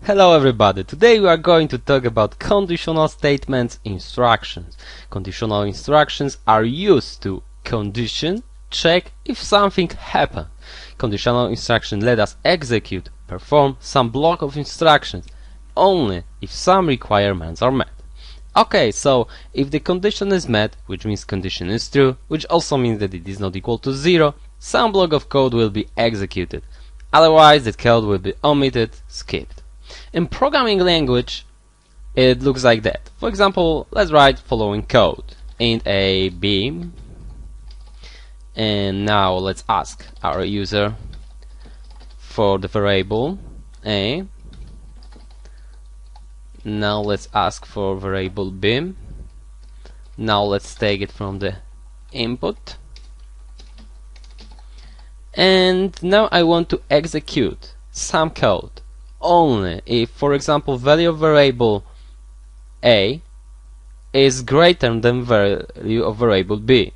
Hello everybody, today we are going to talk about conditional statements instructions. Conditional instructions are used to condition, check if something happened. Conditional instructions let us execute, perform some block of instructions only if some requirements are met. Okay, so if the condition is met, which means condition is true, which also means that it is not equal to 0, some block of code will be executed. Otherwise, that code will be omitted, skipped. In programming language, it looks like that. For example, let's write following code. Int a b, and now let's ask our user for the variable a. Now let's ask for variable b. Now let's take it from the input. And now I want to execute some code only if, for example, value of variable a is greater than value of variable b.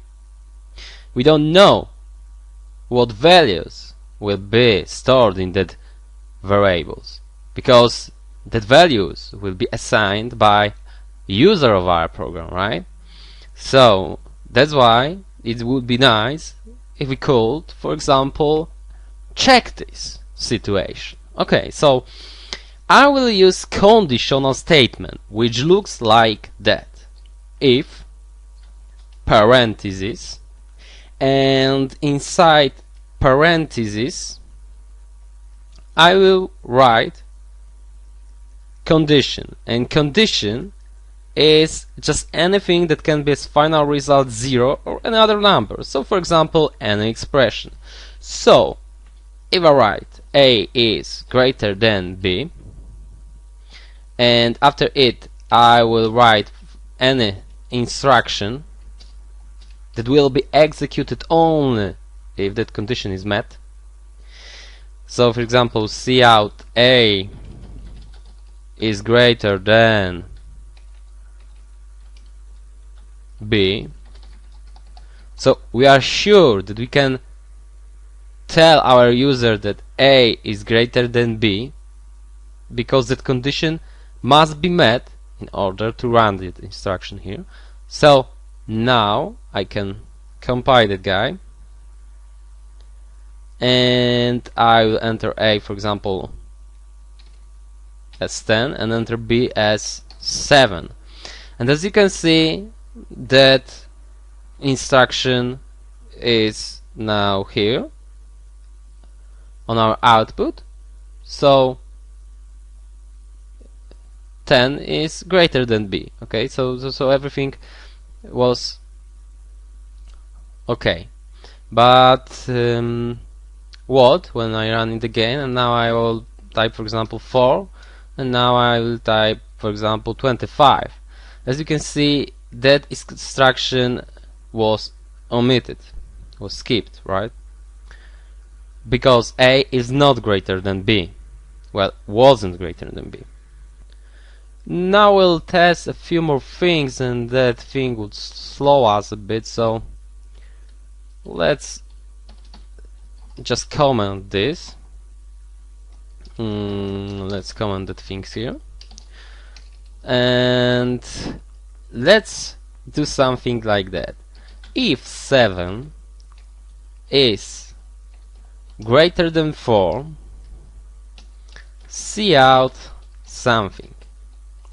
We don't know what values will be stored in that variables because that values will be assigned by user of our program, right? So that's why it would be nice if we could, for example, check this situation. Okay, so I will use conditional statement, which looks like that. If parentheses, and inside parentheses I will write condition, and condition is just anything that can be as final result 0 or another number. So for example, any expression. So if I write a is greater than b, and after it I will write any instruction that will be executed only if that condition is met. So for example, cout a is greater than b. So we are sure that we can tell our user that a is greater than b because that condition must be met in order to run the instruction here. So now I can compile that guy and I will enter a, for example, as 10 and enter b as 7, and as you can see that instruction is now here on our output. So 10 is greater than b. Okay, so everything was okay. But what when I run in the game, and now I will type, for example, 4, and now I will type, for example, 25. As you can see, that instruction was omitted, was skipped, right? Because a is not greater than b. Well, wasn't greater than b. Now we'll test a few more things, and that thing would slow us a bit, so let's just comment this. Let's comment that things here, and let's do something like that. If 7 is greater than 4, cout something.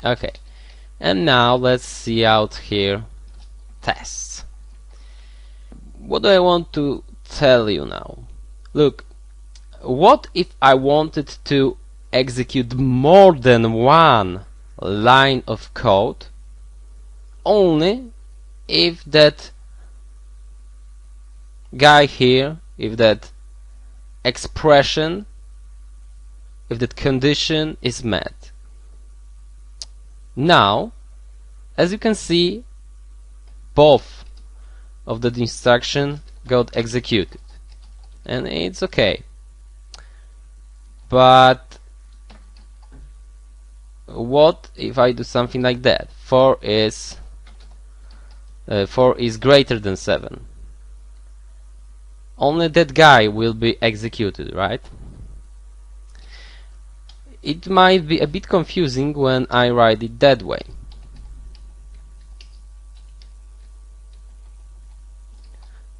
Okay, and now let's see out here tests. What do I want to tell you now? Look, what if I wanted to execute more than one line of code only if that guy here, if that expression, if that condition is met? Now, as you can see, both of the instruction got executed, and it's okay. But what if I do something like that? 4 is greater than 7. Only that guy will be executed, right? it might be a bit confusing when I write it that way.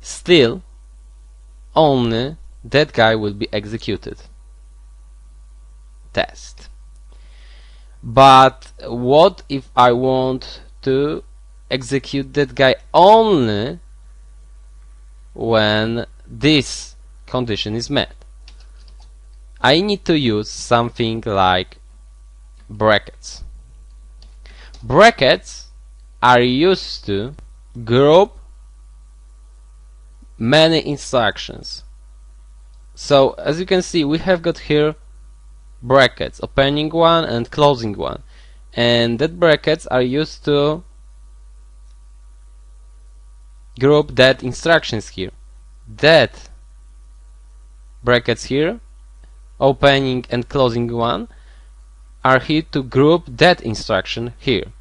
Still, only that guy will be executed. Test. But what if I want to execute that guy only when this condition is met? I need to use something like brackets. Brackets are used to group many instructions. So as you can see, we have got here brackets, opening one and closing one, and that brackets are used to group that instructions here. That brackets here, opening and closing one, are here to group that instruction here.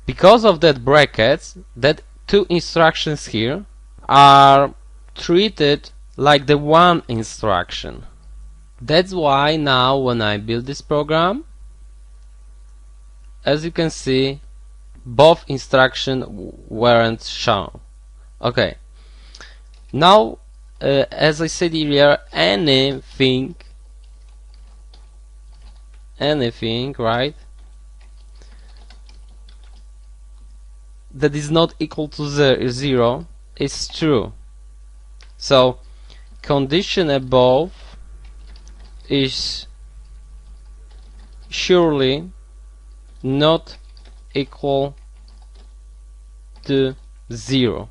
Because of that brackets, that two instructions here are treated like the one instruction. That's why now when I build this program, as you can see, both instructions weren't shown. Okay, now as I said earlier, anything, right, that is not equal to 0 is true. So condition above is surely not equal to 0.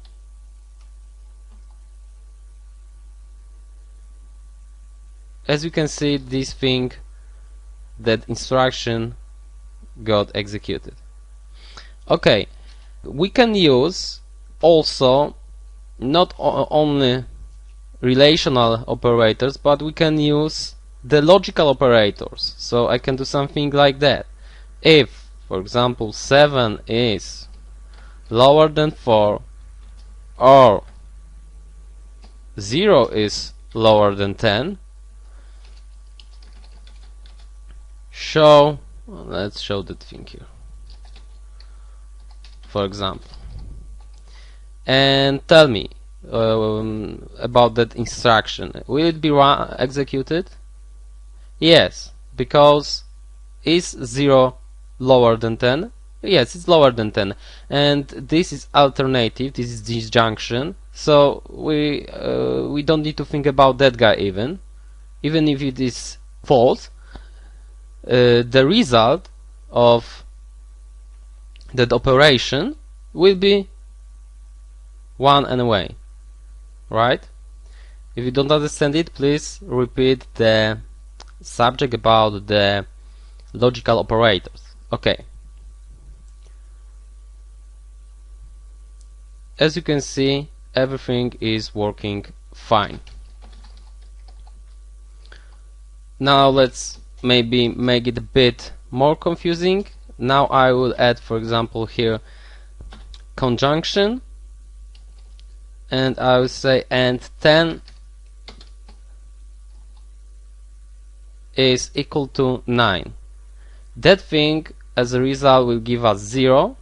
As you can see, this thing, that instruction got executed. Okay, we can use also not only relational operators, but we can use the logical operators. So I can do something like that. If, for example, 7 is lower than 4, or 0 is lower than 10, let's show that thing here, for example, and tell me about that instruction. Will it be executed? Yes, because is 0 lower than 10? Yes, it's lower than 10, and this is alternative, this is disjunction, so we don't need to think about that guy even if it is false. The result of that operation will be 1 anyway, right? If you don't understand it, please repeat the subject about the logical operators. Okay. As you can see, everything is working fine. Now let's maybe make it a bit more confusing. Now I will add, for example, here conjunction, and I will say and 10 is equal to 9. That thing as a result will give us 0.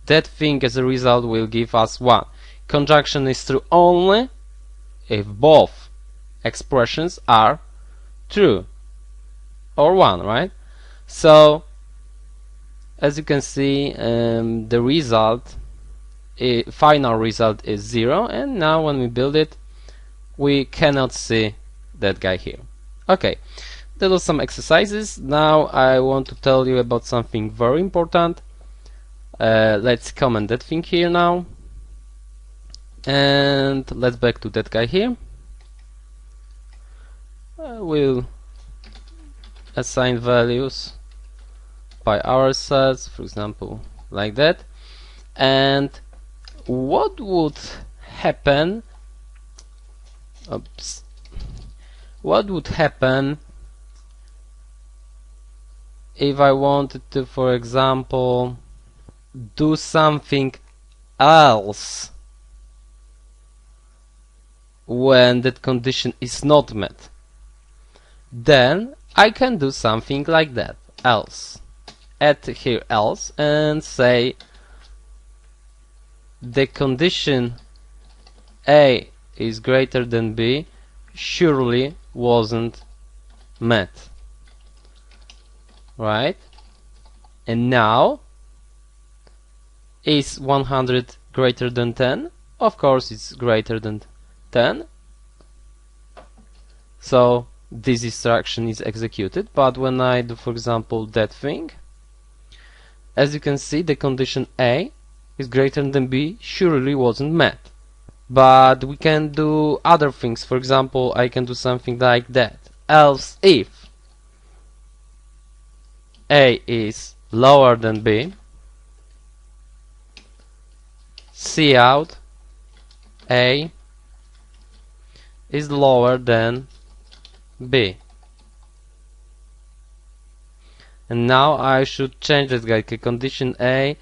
That thing as a result will give us 1. Conjunction is true only if both expressions are true or 1, right? So as you can see, the result, final result is 0, and now when we build it, we cannot see that guy here. Okay, that was some exercises. Now I want to tell you about something very important. Let's comment that thing here now, and let's back to that guy here. We'll assign values by ourselves, for example, like that. And what would happen? Oops. What would happen if I wanted to, for example, do something else when that condition is not met? Then I can do something like that. Else. Add here else and say the condition A is greater than B surely wasn't met. Right? And now, is 100 greater than 10? Of course it's greater than 10. So this instruction is executed, but when I do, for example, that thing, as you can see, the condition A is greater than B surely wasn't met. But we can do other things. For example, I can do something like that. Else if A is lower than B, cout A is lower than B. And now I should change this guy. Condition A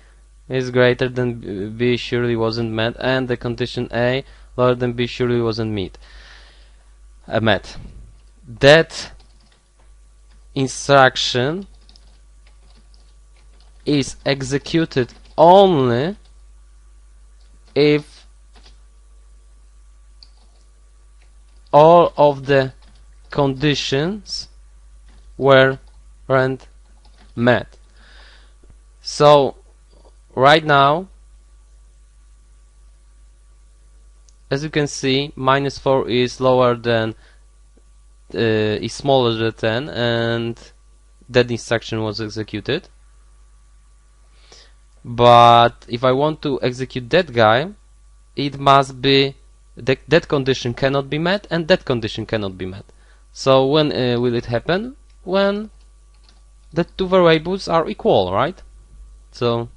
is greater than B surely wasn't met, and the condition A lower than B surely wasn't met. That instruction is executed only if all of the conditions weren't met. So right now, as you can see, -4 is lower than is smaller than 10, and that instruction was executed. But if I want to execute that guy, it must be that condition cannot be met and that condition cannot be met. So when will it happen? When the two variables are equal, right? So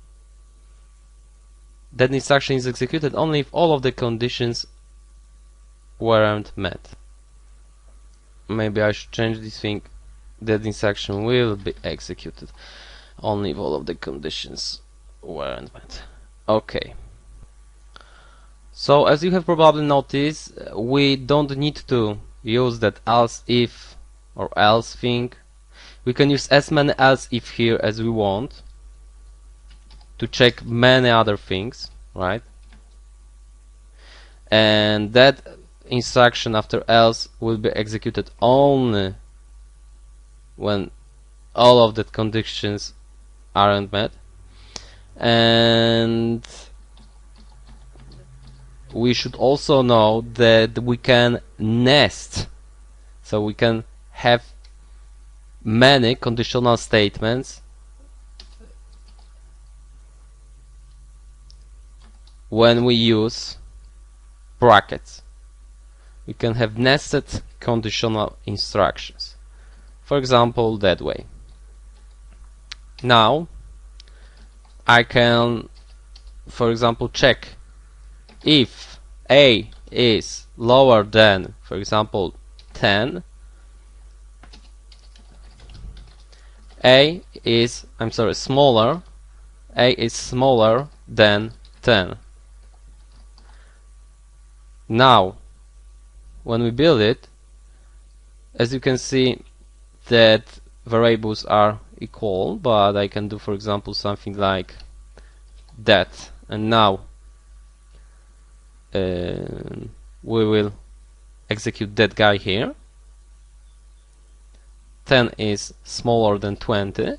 that instruction is executed only if all of the conditions weren't met. Maybe I should change this thing. That instruction will be executed only if all of the conditions weren't met. Okay. So as you have probably noticed, we don't need to use that else if or else thing. We can use as many else if here as we want to check many other things, right? And that instruction after else will be executed only when all of the conditions aren't met. And we should also know that we can nest, so we can have many conditional statements when we use brackets. We can have nested conditional instructions, for example, that way. Now I can, for example, check if A is lower than, for example, 10, smaller, A is smaller than 10. Now, when we build it, as you can see that variables are equal, but I can do, for example, something like that, and now we will execute that guy here. 10 is smaller than 20,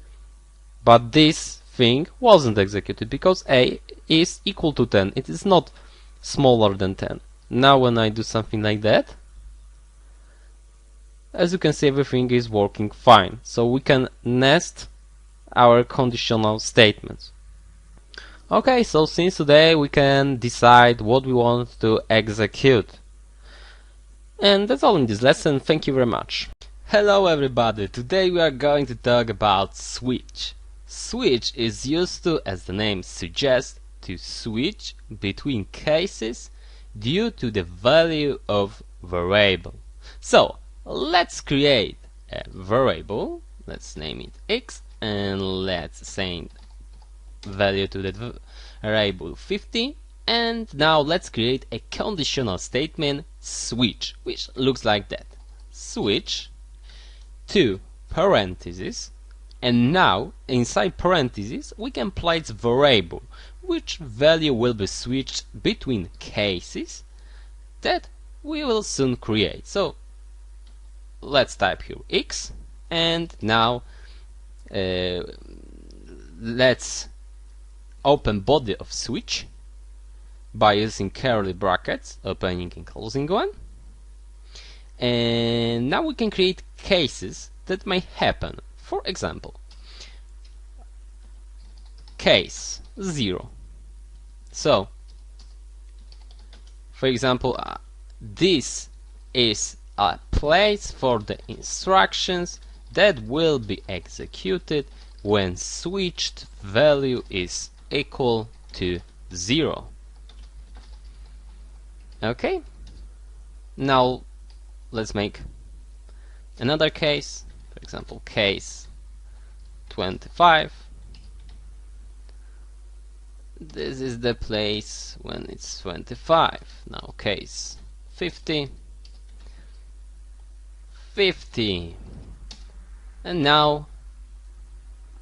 but this thing wasn't executed because A is equal to 10. It is not smaller than 10. Now when I do something like that, as you can see, everything is working fine. So we can nest our conditional statements. Okay, so since today we can decide what we want to execute. And that's all in this lesson. Thank you very much. Hello everybody, today we are going to talk about switch. Switch is used to, as the name suggests, to switch between cases due to the value of variable. So let's create a variable, let's name it x, and let's assign value to that variable 50, and now let's create a conditional statement switch, which looks like that. Switch to parentheses, and now inside parentheses we can place variable, which value will be switched between cases that we will soon create. So let's type here x, and now let's open body of switch by using curly brackets, opening and closing one, and now we can create cases that may happen. For example, case 0. So for example, this is a place for the instructions that will be executed when switched value is equal to 0. Okay, now let's make another case. For example, case 25. This is the place when it's 25. Now case 50, 50, and now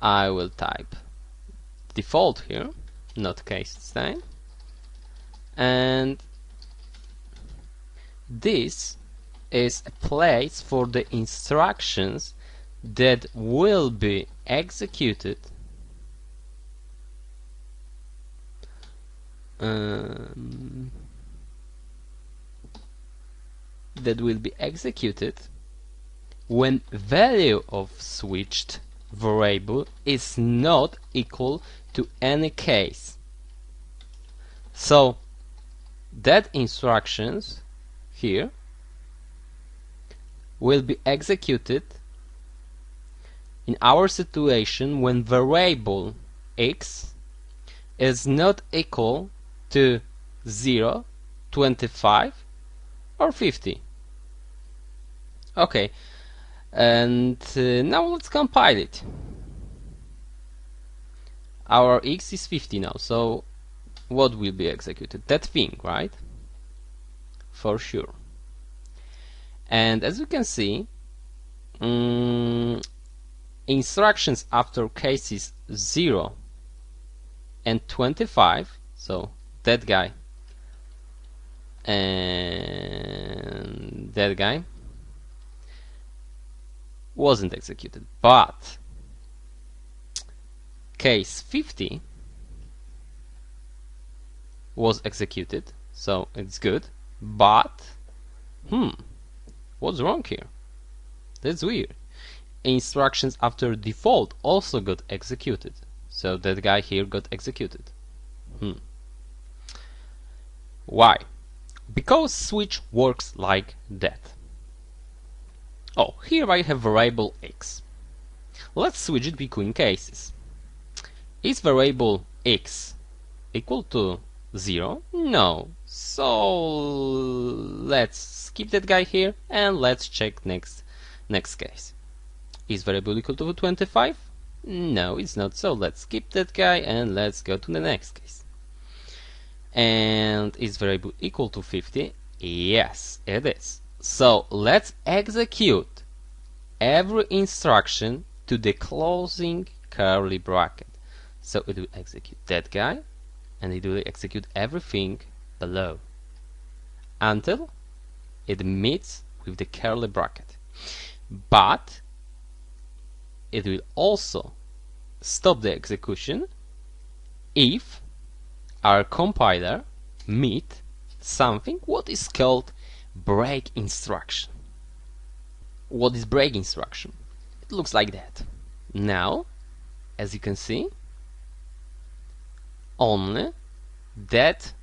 I will type default here, not case this time, and this is a place for the instructions that will be executed when value of switched variable is not equal to any case. So that instructions here will be executed in our situation when variable x is not equal to 0, 25 or 50. Okay, and now let's compile it. Our x is 50 now, so what will be executed? That thing, right? For sure. And as you can see, instructions after cases 0 and 25, so that guy and that guy, wasn't executed, but case 50 was executed, so it's good. But what's wrong here? That's weird. Instructions after default also got executed, so that guy here got executed. Why? Because switch works like that. Oh, here I have variable x. Let's switch it between cases. Is variable x equal to 0? No. So let's skip that guy here and let's check next case. Is variable equal to 25? No, it's not. So let's skip that guy and let's go to the next case. And is variable equal to 50? Yes, it is. So let's execute every instruction to the closing curly bracket. So it will execute that guy and it will execute everything below until it meets with the curly bracket. But it will also stop the execution if our compiler meet something what is called break instruction. What is break instruction? It looks like that. Now, as you can see, only that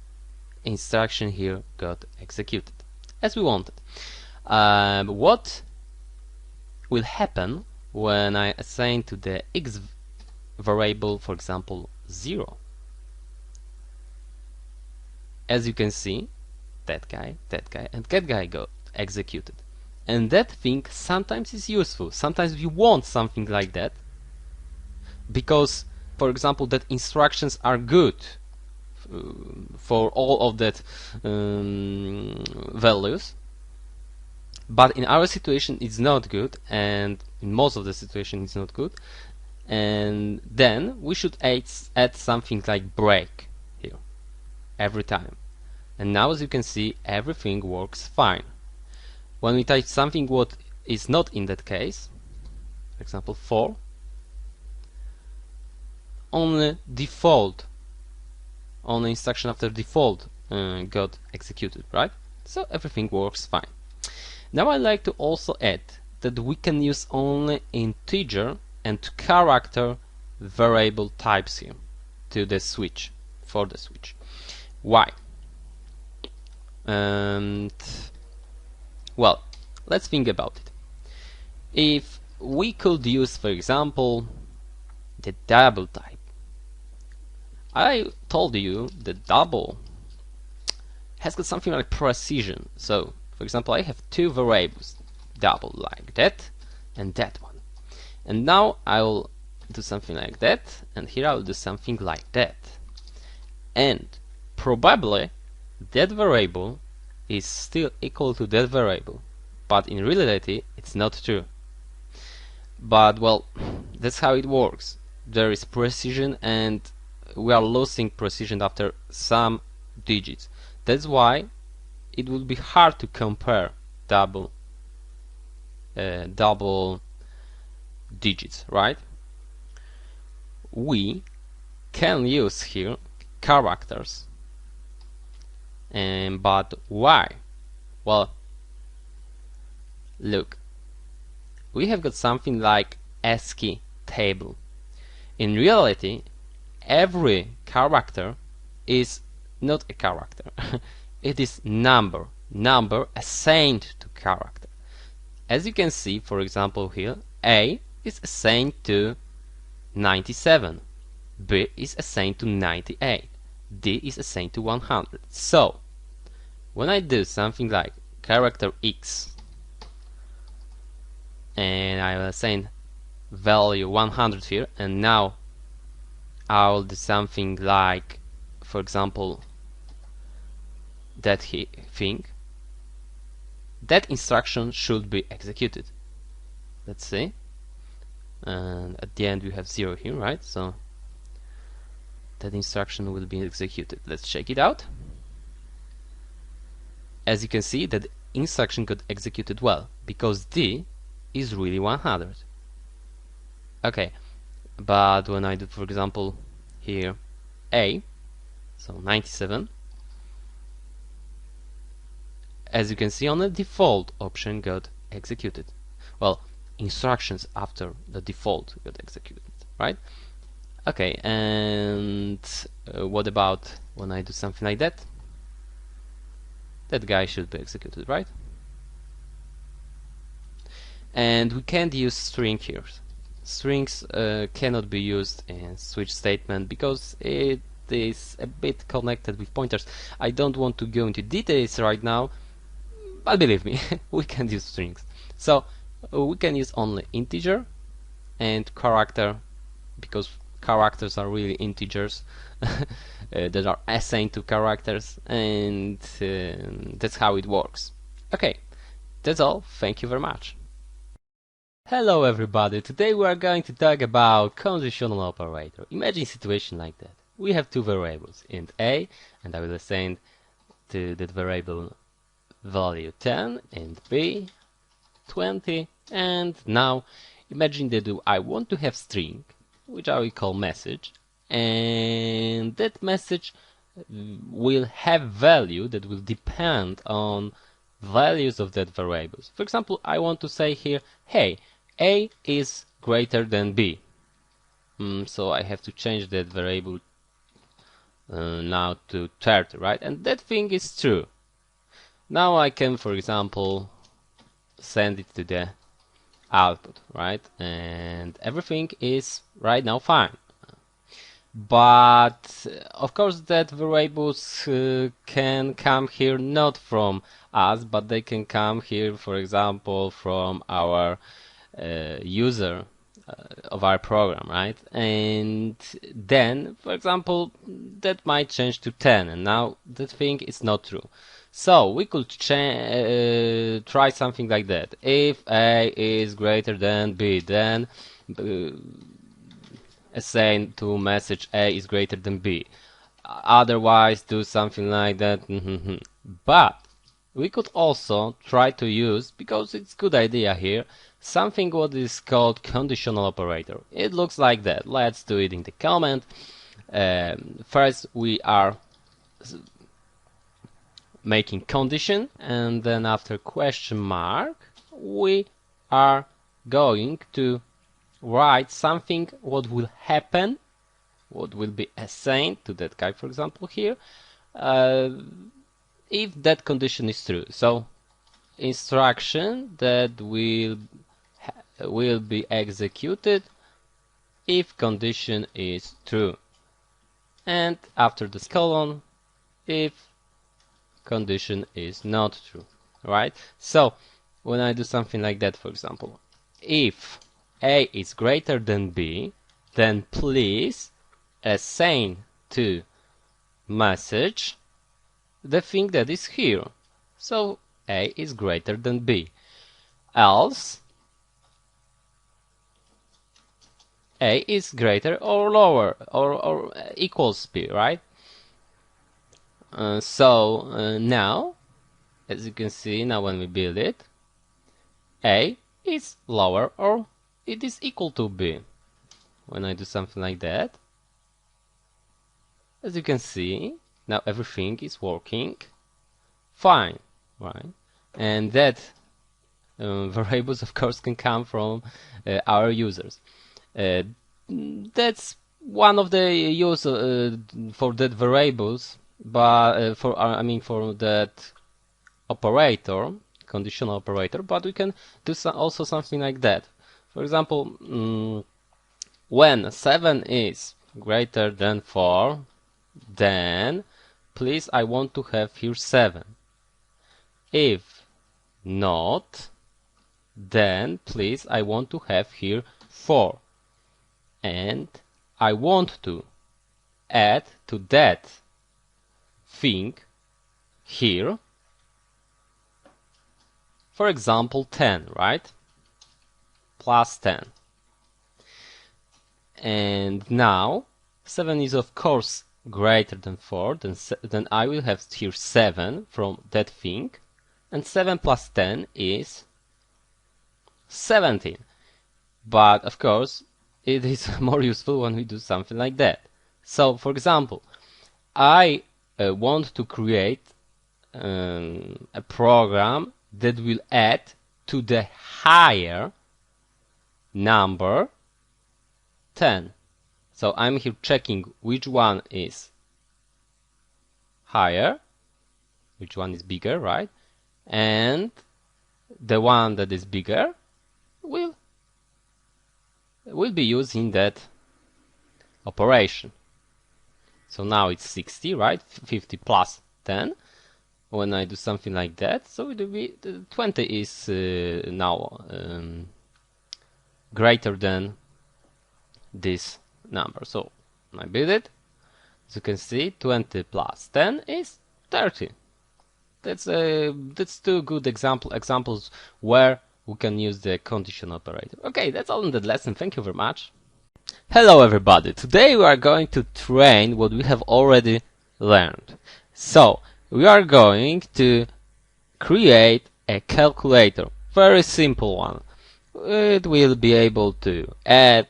instruction here got executed as we wanted. What will happen when I assign to the x variable, for example, 0? As you can see, that guy, and that guy got executed. And that thing sometimes is useful. Sometimes we want something like that because, for example, that instructions are good for all of that values. But in our situation it's not good, and in most of the situation it's not good. And then we should add something like break here every time. And now, as you can see, everything works fine. When we type something what is not in that case, for example 4, only instruction after default got executed, right? So everything works fine. Now I'd like to also add that we can use only integer and character variable types here to the switch, for the switch. Why? And well, let's think about it. If we could use, for example, the double type. I told you that double has got something like precision. So, for example, I have two variables, double like that and that one. And now I will do something like that, and here I will do something like that. And probably that variable is still equal to that variable, but in reality it's not true. But well, that's how it works. There is precision, and we are losing precision after some digits. That's why it would be hard to compare double digits, right? We can use here characters, but why? Well, look, we have got something like ASCII table. In reality, every character is not a character. It is number assigned to character. As you can see, for example, here A is assigned to 97, B is assigned to 98, D is assigned to 100. So when I do something like character X and I will assign value 100 here, and now I will do something like, for example, that thing, that instruction should be executed. Let's see, and at the end we have 0 here, right? So that instruction will be executed. Let's check it out. As you can see, that instruction got executed well, because D is really 100. Okay, but when I do, for example, here A, so 97, as you can see, on the default option got executed. Well, instructions after the default got executed, right? Okay, and what about when I do something like that? That guy should be executed, right? And we can't use string here. Strings cannot be used in switch statement because it is a bit connected with pointers. I don't want to go into details right now, but believe me, we can use strings. So we can use only integer and character, because characters are really integers that are assigned to characters, and that's how it works. Okay, that's all. Thank you very much. Hello everybody, today we are going to talk about conditional operator. Imagine a situation like that. We have two variables, int a, and I will assign to that variable value 10, int b 20, and now imagine that I want to have string, which I will call message, and that message will have value that will depend on values of that variables. For example, I want to say here, hey, A is greater than B. So I have to change that variable now to 30, right? And that thing is true. Now I can, for example, send it to the output, right? And everything is right now fine. But of course that variables can come here not from us, but they can come here, for example, from our user of our program, right? And then, for example, that might change to 10, and now that thing is not true. So we could try something like that. If A is greater than B, then assign to message A is greater than B. Otherwise, do something like that. But we could also try to use, because it's a good idea here, something what is called conditional operator. It looks like that. Let's do it in the comment. First, we are making condition, and then after question mark, we are going to write something what will happen, what will be assigned to that guy, for example, here, if that condition is true. So instruction that will be executed if condition is true, and after the colon if condition is not true, right? So when I do something like that, for example, if A is greater than B, then please assign to message the thing that is here. So A is greater than B. Else A is greater or lower or equals B, right? Now, as you can see, now when we build it, A is lower or it is equal to B. When I do something like that, as you can see, now everything is working fine, right? And that variables, of course, can come from our users. That's one of the use for that variables, but for that operator, conditional operator. But we can do also something like that. For example, when 7 is greater than 4, then please I want to have here 7. If not, then please I want to have here 4. And I want to add to that thing here, for example, 10, right? Plus 10. And now 7 is of course greater than 4, then I will have here 7 from that thing, and 7 plus 10 is 17. But of course it is more useful when we do something like that. So for example, I want to create a program that will add to the higher number 10. So I'm here checking which one is higher, which one is bigger, right? And the one that is bigger will be used in that operation. So now it's 60, right? 50 plus 10. When I do something like that, so it will be 20 is now greater than this number. So I build it. As you can see, 20 plus 10 is 30. That's two good examples where we can use the conditional operator. Okay, that's all in that lesson. Thank you very much. Hello everybody. Today we are going to train what we have already learned. So we are going to create a calculator. Very simple one. It will be able to add,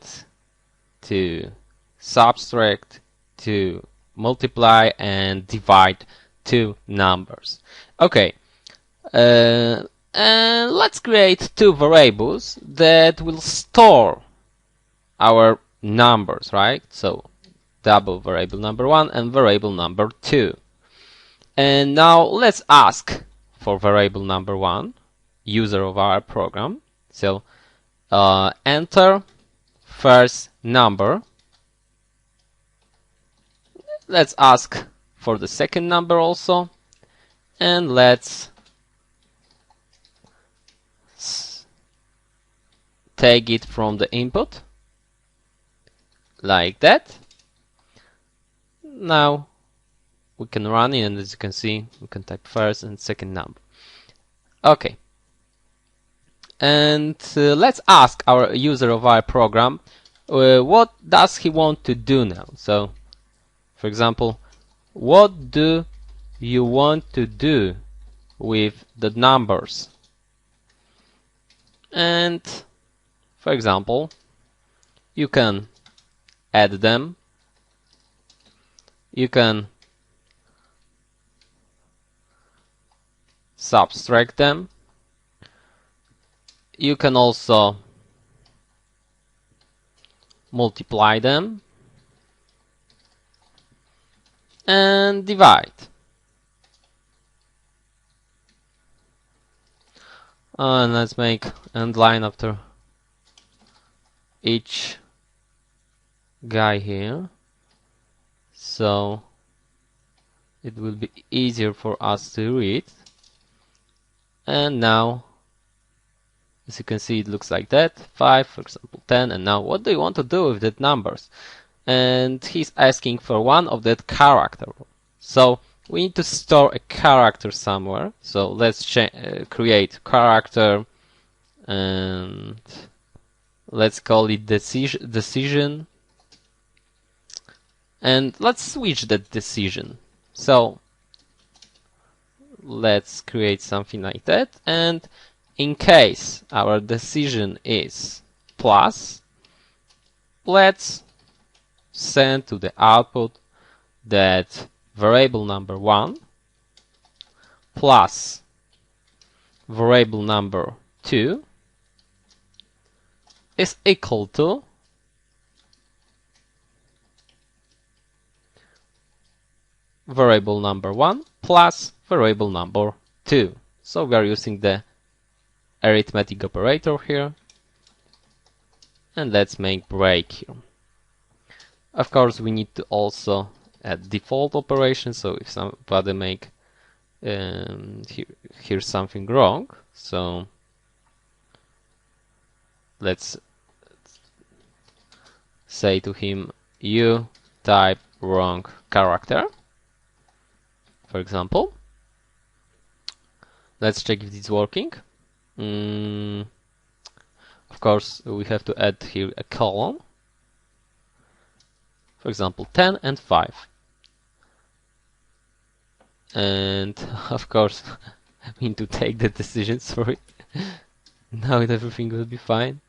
to subtract, to multiply and divide two numbers. Okay, and let's create two variables that will store our numbers, right? So double variable number 1 and variable number 2. And now let's ask for variable number 1, user of our program. So enter first number. Let's ask for the second number also, and let's take it from the input like that. Now we can run it, and as you can see, we can type first and second number. Okay. And let's ask our user of our program what does he want to do now. So, for example, what do you want to do with the numbers? And for example, you can add them, you can subtract them, you can also multiply them and divide. And let's make end line after each guy here, so it will be easier for us to read. And now, as you can see, it looks like that. 5, for example, 10. And now, what do you want to do with that numbers? And he's asking for one of that character. So we need to store a character somewhere. So let's create character, and let's call it decision. And let's switch that decision. So let's create something like that. And in case our decision is plus, let's send to the output that variable number 1 plus variable number 2 is equal to variable number 1 plus variable number 2. So we are using the arithmetic operator here. And let's make break here. Of course, we need to also add default operation. So if somebody make here's something wrong, so let's say to him, you type wrong character, for example. Let's check if it's working. Of course, we have to add here a column. For example, 10 and 5. And of course, I mean to take the decisions for it. Now everything will be fine.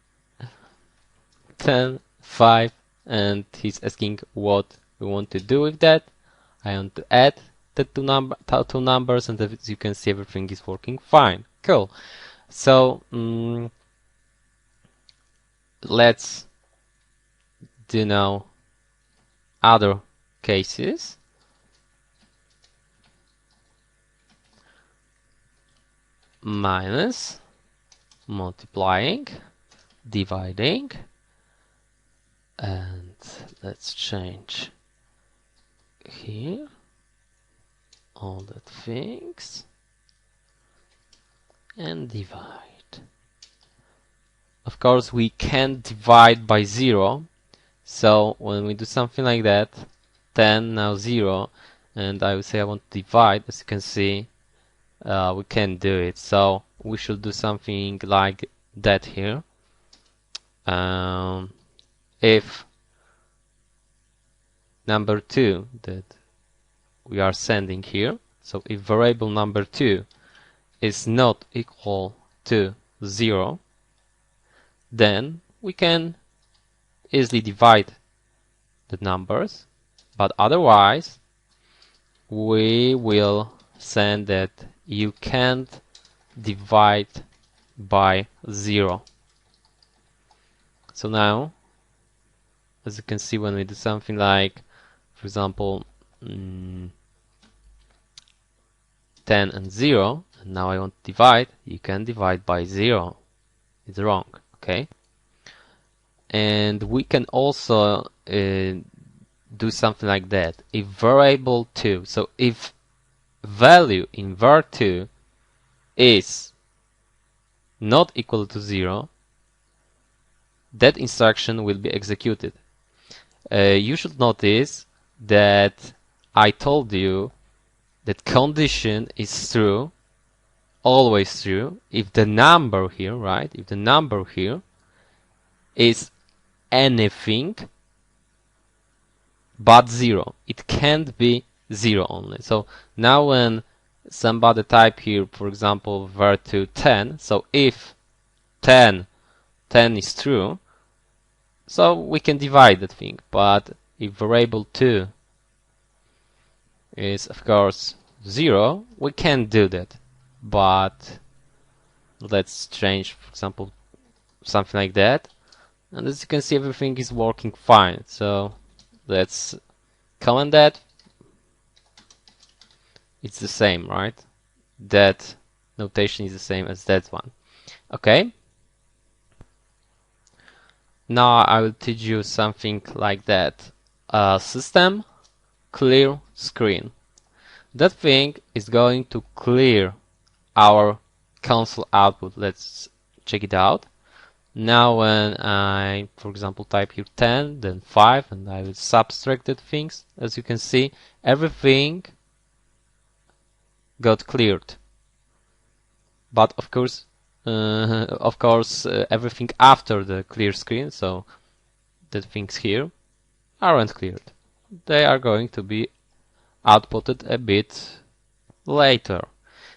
10, 5, and he's asking what we want to do with that. I want to add the two numbers, and as you can see, everything is working fine. Cool. So let's do now other cases. Minus, multiplying, dividing, and let's change here all the things and divide. Of course, we can't divide by 0, so when we do something like that, 10, now 0, and I would say I want to divide, as you can see, we can't do it. So we should do something like that here. If number 2 that we are sending here, so if variable number 2 is not equal to 0, then we can easily divide the numbers, but otherwise we will send that you can't divide by 0. So now, as you can see, when we do something like, for example, 10 and 0, and now I want to divide, you can divide by 0. It's wrong, okay? And we can also do something like that. If variable 2, so if value in var2 is not equal to 0, that instruction will be executed. You should notice that I told you that condition is true, always true, if the number here, right, if the number here is anything but 0. It can't be 0 only. So now when somebody type here, for example, var2 10, so if 10 is true, so we can divide that thing. But if variable 2 is of course 0, we can't do that. But let's change, for example, something like that. And as you can see, everything is working fine. So let's comment that. It's the same, right? That notation is the same as that one. Okay. Now I will teach you something like that. System clear screen. That thing is going to clear our console output. Let's check it out. Now when I, for example, type here 10, then 5, and I will subtract the things, as you can see, everything got cleared. But of course, everything after the clear screen, so the things here aren't cleared. They are going to be outputted a bit later.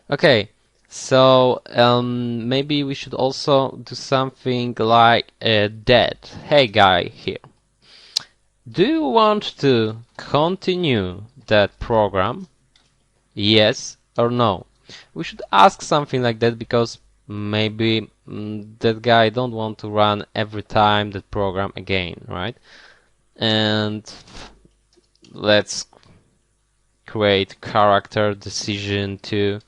Okay. So maybe we should also do something like that. Hey guy here, do you want to continue that program? Yes or no? We should ask something like that because maybe that guy don't want to run every time that program again, right? And let's create character decision to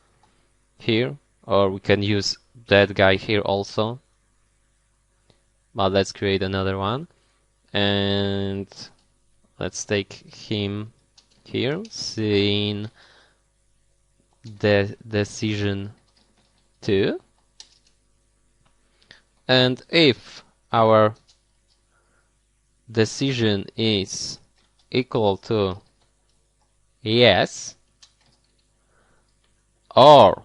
here, or we can use that guy here also, but let's create another one and let's take him here, scene the decision 2, and if our decision is equal to yes or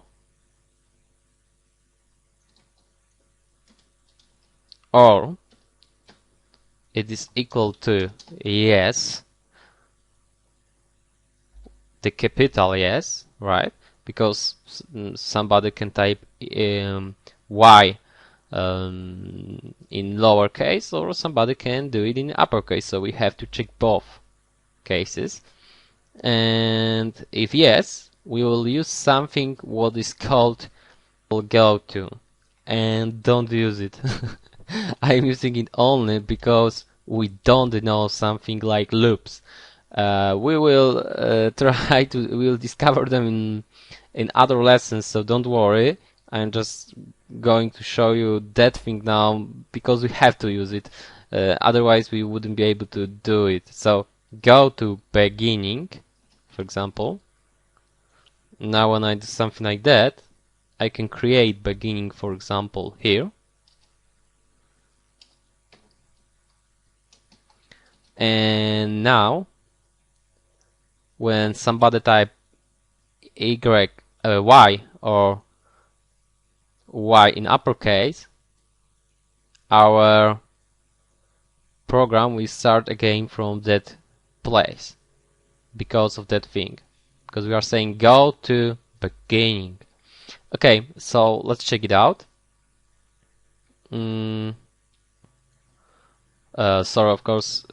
it is equal to yes, the capital yes, right? Because somebody can type y in lowercase, or somebody can do it in uppercase, so we have to check both cases. And if yes, we will use something what is called go to, and don't use it. I'm using it only because we don't know something like loops. We will we will discover them in other lessons, so don't worry. I'm just going to show you that thing now because we have to use it. Otherwise we wouldn't be able to do it. So go to beginning, for example. Now when I do something like that, I can create beginning, for example, here. And now when somebody type y or y in uppercase, our program will start again from that place because of that thing, because we are saying go to beginning. Okay, so let's check it out. Sorry, of course,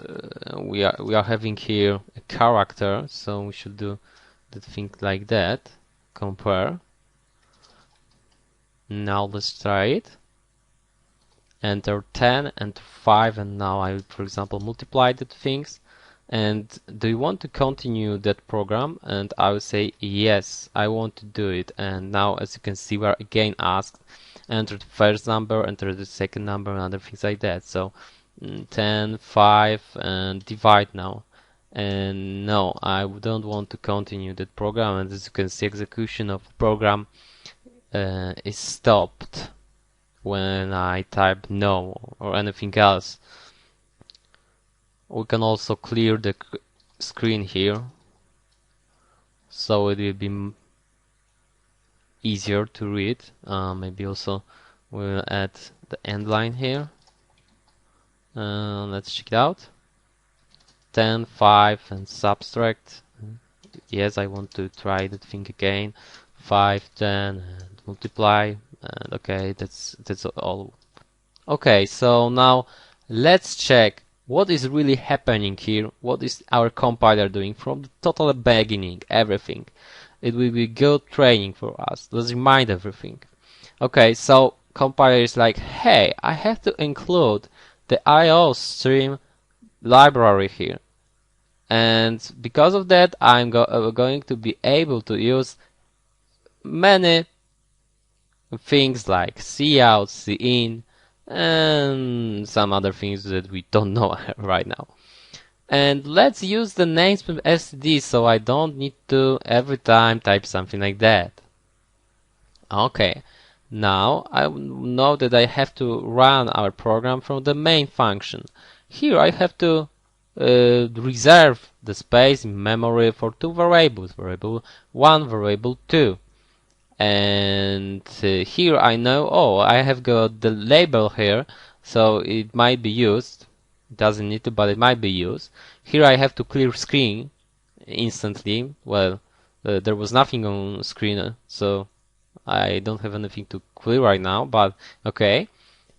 we are having here a character, so we should do the thing like that. Compare. Now let's try it. Enter 10 and 5, and now I will, for example, multiply the things. And do you want to continue that program? And I will say yes, I want to do it. And now, as you can see, we are again asked enter the first number, enter the second number, and other things like that. So 10, 5, and divide now. And no, I don't want to continue that program. And as you can see, execution of the program is stopped when I type no or anything else. We can also clear the screen here. so it will be easier to read. Maybe also we'll add the end line here. Let's check it out. 10, 5, and subtract. Yes, I want to try that thing again. 5, 10, and multiply. And okay, that's all. Okay, so now let's check what is really happening here. What is our compiler doing from the total beginning, everything. It will be good training for us. Let's remind everything. Okay, so compiler is like, hey, I have to include the IO stream library here. And because of that, I'm going to be able to use many things like cout, cin, and some other things that we don't know right now. And let's use the namespace std so I don't need to every time type something like that. Okay, now I know that I have to run our program from the main function. Here I have to reserve the space in memory for two variables, variable 1, variable 2. And here I know, oh, I have got the label here, so it might be used. It doesn't need to, but it might be used. Here I have to clear screen instantly. Well, there was nothing on screen, so I don't have anything to clear right now, but okay.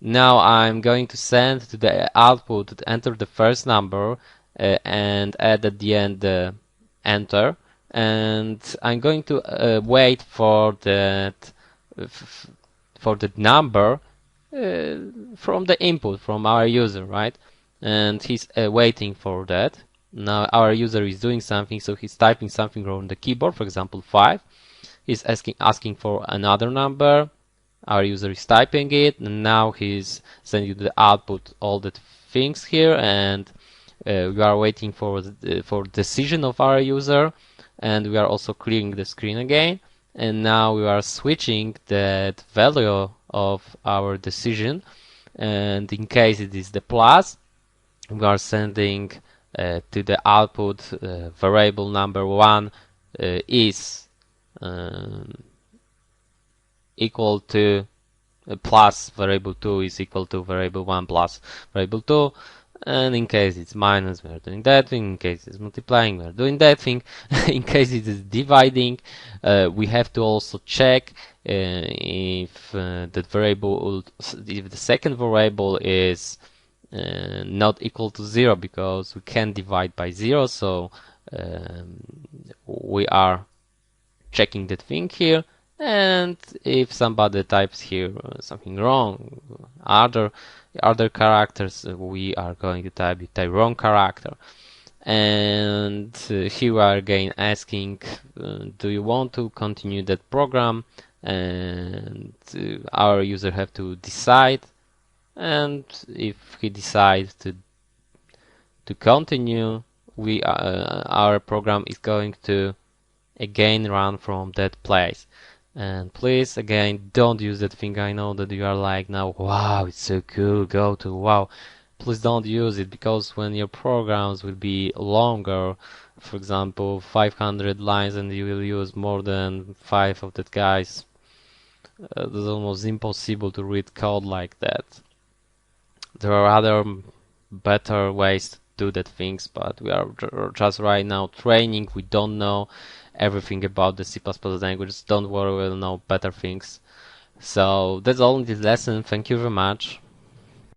Now I'm going to send to the output, enter the first number, and add at the end the enter. And I'm going to wait for that number from the input from our user, right? And he's waiting for that. Now our user is doing something, so he's typing something on the keyboard, for example 5. He's asking for another number. Our user is typing it, and now he's sending the output all the things here, and we are waiting for decision of our user, and we are also clearing the screen again. And now we are switching that value of our decision, and in case it is the plus, we are sending to the output variable number 1 is equal to plus variable 2 is equal to variable 1 plus variable 2, and in case it's minus, we are doing that thing. In case it's multiplying, we are doing that thing. In case it is dividing, we have to also check if that variable, if the second variable is not equal to 0, because we can divide by 0, so we are checking that thing here. And if somebody types here something wrong, other characters, we are going to type the wrong character. And here we are again asking, do you want to continue that program? And our user have to decide. And if he decides to continue, our program is going to again run from that place. And please, again, don't use that thing. I know that you are like now, wow, it's so cool, go to wow. Please don't use it, because when your programs will be longer, for example 500 lines, and you will use more than 5 of that guys, it's almost impossible to read code like that. There are other better ways to do that things, but we are just right now training. We don't know everything about the C++ language. Don't worry, we'll know better things. So that's all in this lesson. Thank you very much.